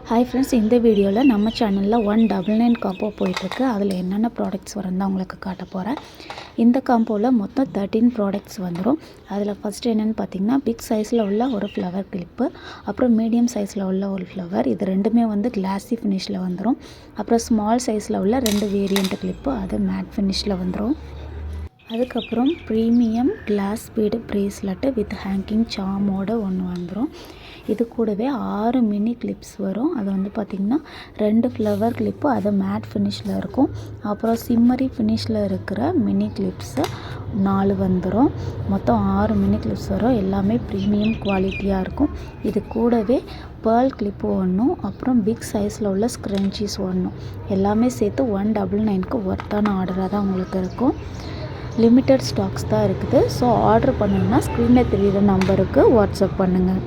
Hi friends, இந்த வீடியோவில் நம்ம சேனலில் 199 காம்போ போயிட்டுருக்கு. அதில் என்னென்ன ப்ராடக்ட்ஸ் வரும்னு தான் உங்களுக்கு காட்ட போகிறேன். இந்த காம்போவில் மொத்தம் 13 ப்ராடக்ட்ஸ் வந்துடும். அதில் ஃபஸ்ட்டு என்னென்னு பார்த்தீங்கன்னா, பிக் சைஸில் உள்ள ஒரு ஃப்ளவர் கிளிப்பு, அப்புறம் மீடியம் சைஸில் உள்ள ஒரு ஃப்ளவர். இது ரெண்டுமே வந்து கிளாஸி ஃபினிஷில் வந்துடும். அப்புறம் ஸ்மால் சைஸில் உள்ள 2 வேரியண்ட் கிளிப்பு, அது மேட் ஃபினிஷில் வந்துடும். அதுக்கப்புறம் premium glass bead bracelet with hanging சாமோடு ஒன்று வந்துடும். இது கூடவே 6 மினி கிளிப்ஸ் வரும். அது வந்து பார்த்திங்கன்னா 2 ஃப்ளவர் கிளிப்பு, அது மேட் ஃபினிஷில் இருக்கும். அப்புறம் சிம்மரி ஃபினிஷில் இருக்கிற மினி கிளிப்ஸு 4 வந்துடும். மொத்தம் 6 மினி கிளிப்ஸ் வரும். எல்லாமே ப்ரீமியம் குவாலிட்டியாக இருக்கும். இது கூடவே பேர்ல் கிளிப்பு ஒன்றும், அப்புறம் பிக் சைஸில் உள்ள ஸ்க்ரன்ச்சீஸ் ஒன்றும், எல்லாமே சேர்த்து 199க்கு ஒர்த்தான ஆர்டராக தான் உங்களுக்கு இருக்கும். லிமிட்டட் ஸ்டாக்ஸ் தான் இருக்குது. ஸோ ஆர்டர் பண்ணணுன்னா ஸ்க்ரீனில் தெரிகிற நம்பருக்கு வாட்ஸ்அப் பண்ணுங்கள்.